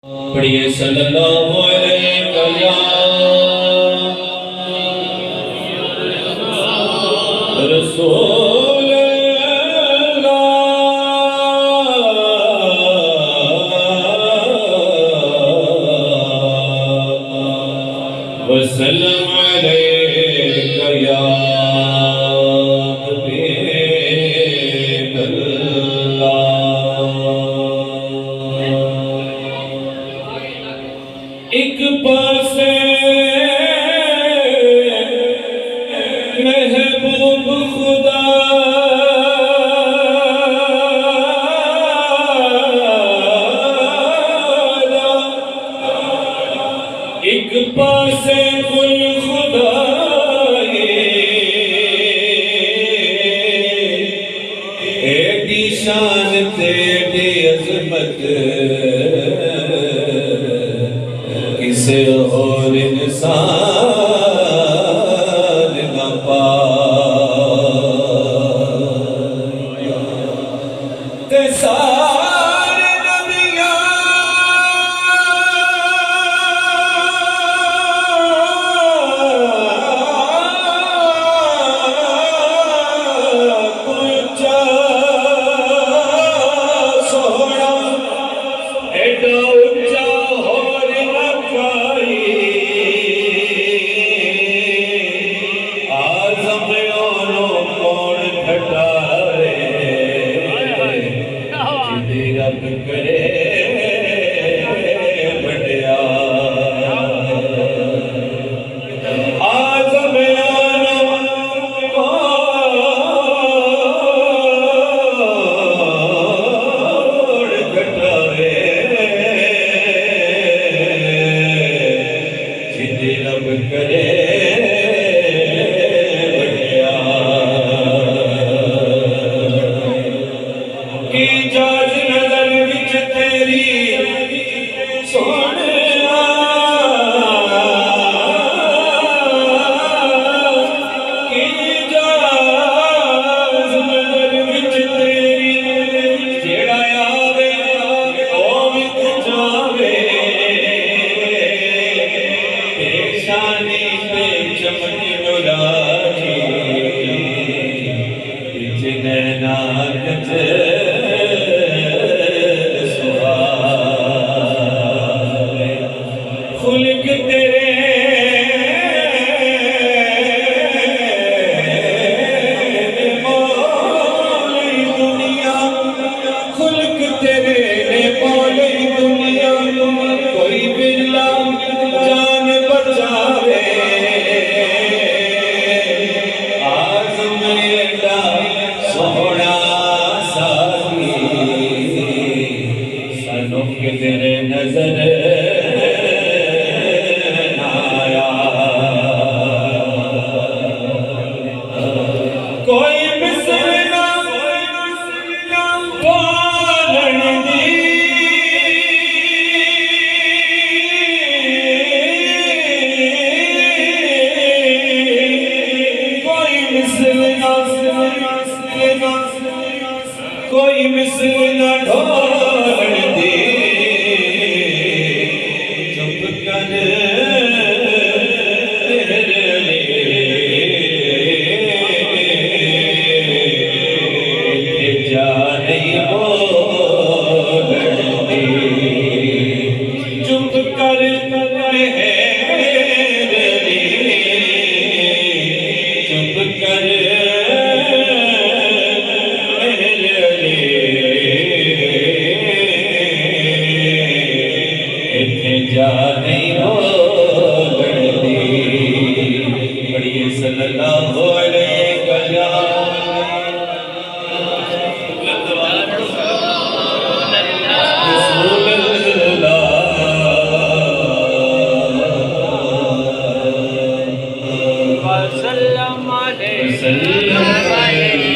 पढ़िए सल्लल्लाहु अलैहि या रसूल अल्लाह वसल्लम अलैका या हबीब अल्लाह। एक पासे महबूब खुदा एक पासे कुल खुदा एडी शान तेरी अजमत किसे और इंसान न पाए। सारे नबियां पूछा सोहना एडा ऊंचा होर न पाई। आज़म ओनो कौन घटाए जिदे रब करे बढ़िया। आज़म ओनो कौन घटाए जिदे रब करे बढ़िया। की जाज नजर विच तेरी सोहणिया की जाज नजर विच तेरी जेड़ा आवे ओ विच जावे। पेशानी पे चमनी नुराजी विच नैना गज सुहावे। खुल्क तेरे मौले दुनिया खुल्क तेरे ने मौले दुनिया। कोई बिरला जान बचावे। आज़म एडा सोहना साथी सानू किधरे नजर ना आया। कोई मिसल ना बोलन दी कोई मिसल ना कोई मिसल ना ढोलन दी। चुप कर तेरे लिए जा नहीं बोलन दी। चुप कर मेरे लिए चुप कर मेरे लिए जा नहीं बोलन दी। पढ़िए सल्लल्लाहु अलैहि या रसूल अल्लाह वसल्लम अलैहि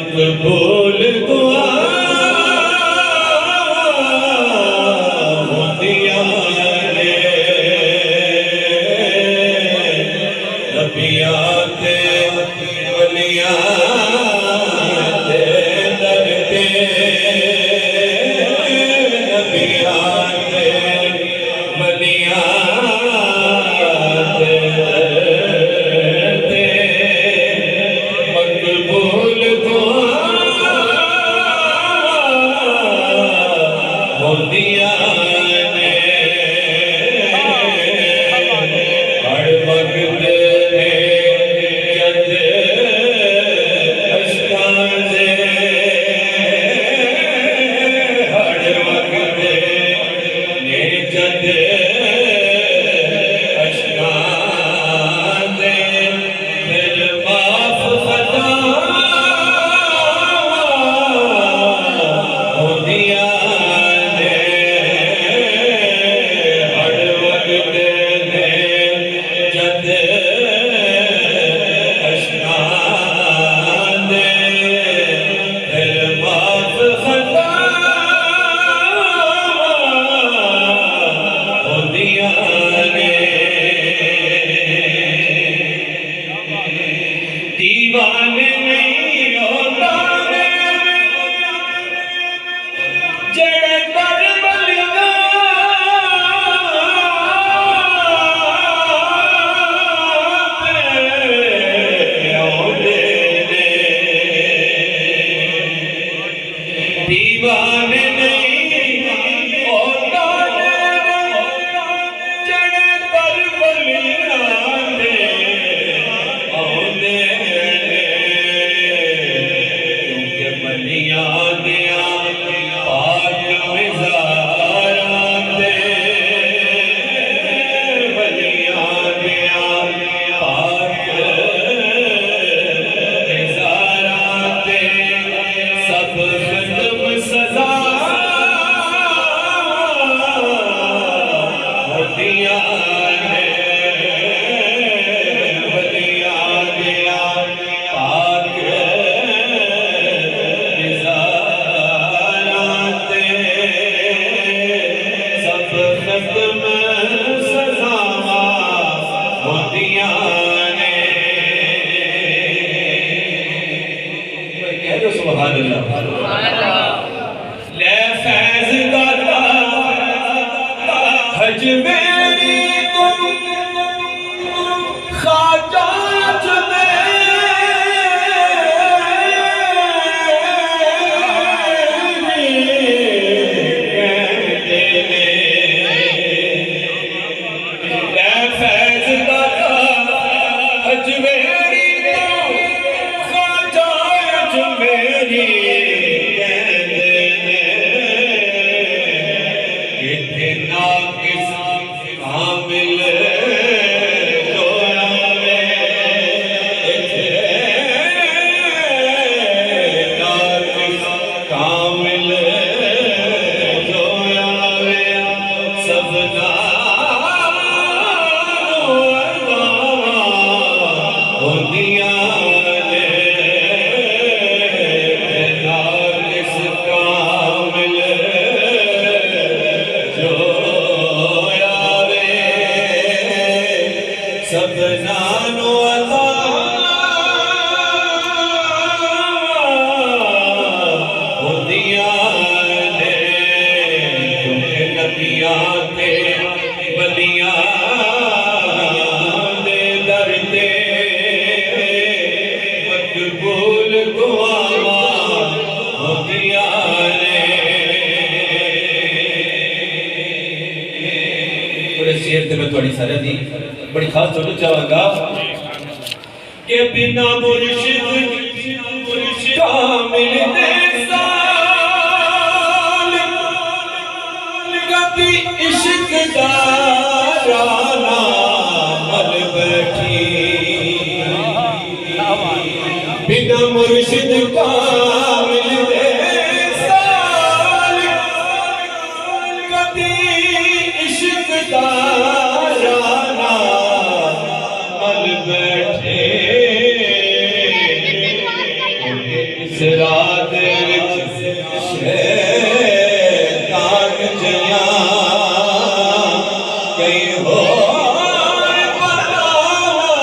मकबूल दुआ होंदियां ने नबियां ते वलियां दे दर ते नबियां ते वलियां दे दर ते मकबूल दुआ होंदियां ने हर वक्त ने जद अस्ताज़े हर वक्त ने जद अस्ताज़े फिर माफ खता होंदियां ने हर वक्त ने जद अस्ताज़े फिर माफ खता होंदियां ने दीवाने नहीं होता जड़े कर बलिया आउंदे ने दीवाने नहीं होता जड़े कर बलिया आउंदे ने क्योंकि बलियां दिया पाक मिज़ारां ते बलियां दिया पाक मिज़ारां ते सब खत्म सज़ा होंदियां ने बलियां दिया पाक मिज़ारां ते सब खत्म सज़ावां होंदियां ने कह दो सुभान अल्लाह ले फैज़ दाता हज मेरी तुम ख्वाजा कामिल जोयावे सबना होंदियां ने नाकिस कामिल जोयावे सबना नु अता होंदियां ने क्योंकि नबियां ते वलियां दे दर ते मकबूल दुआवां होंदियां ने बड़े शेर ते मैं थोड़ी सारे दी बड़ी खास सुनना चाहांगा कि बिना मुर्शिद कामिल दे कभी इश्क दा राना मल बैठी बिना मुर्शिद कामिल दे कभी इश्क दा राना मल बैठे सिरात विच शैतान जया कई होर बलावां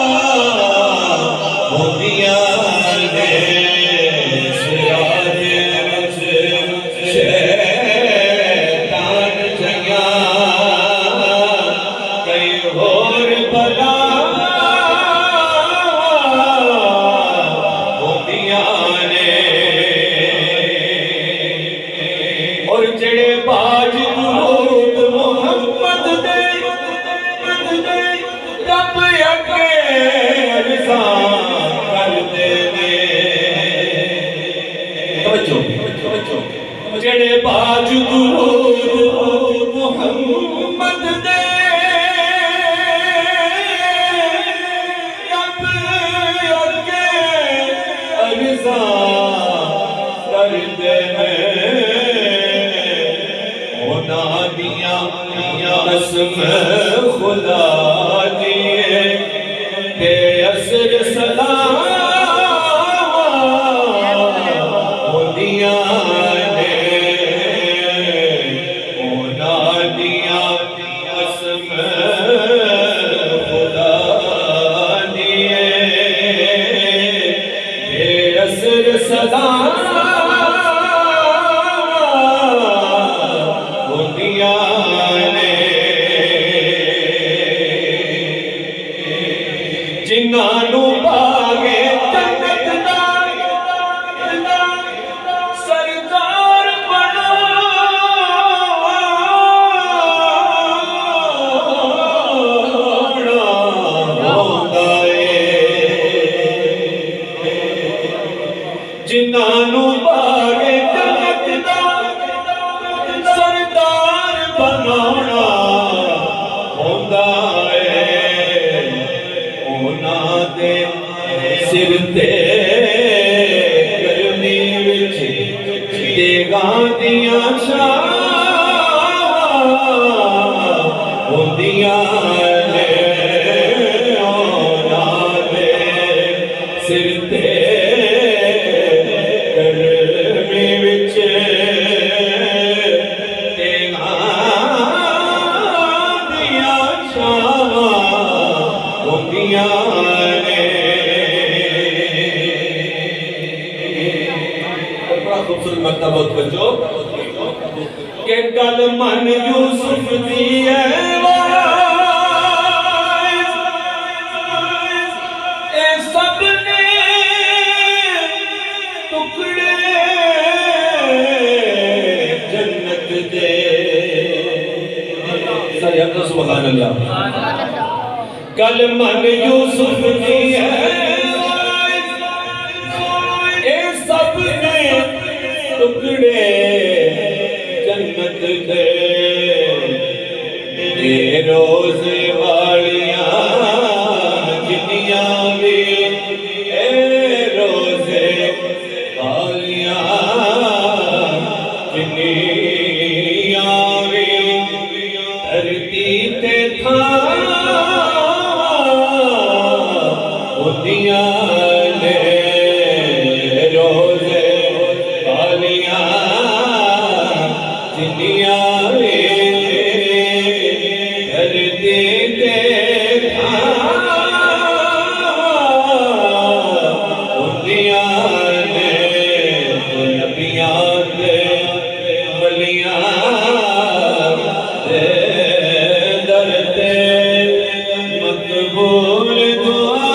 होंदियां ने सिरात विच शैतान जया कई होर और जड़े बाज दुरूद मोहम्मद दे रब अगे अर्ज़ा करदे ने जड़े बाज दुरूद मोहम्मद दे रब अगे अर्ज़ा करदे ने कसम खुदा दिए के असर सलाम होंदियां ने ओना दिया कसम खुदा दिए के असर सलाम होंदियां जिन्हां नू पागे जन्नत दा सरदार बनाना होंदा जिन्हां नू पागे जन्नत दा सरदार बनाना होंदा सिर ते गर्मी विच देगां दियां छावां होंदियां ने ओना दे सिर ते गर्मी विच देगां दियां छावां होंदियां खूबसूरत मकतब बच्चों के गल मन यूसुफ दी है ए सब ने टुकड़े जन्नत दे सुभान अल्लाह गल मन यूसुफ दी है ए सब ने टुकड़े जन्नत दे रोज वालियां जिन्नियां भी रोजे वालियां जिन्नियां भी धरती ते थां होंदियां ने रोजे वालियां जिन्नियां भी धरती ते होंदियां ने नबियां ते वलियां दे दर ते मकबूल दुआ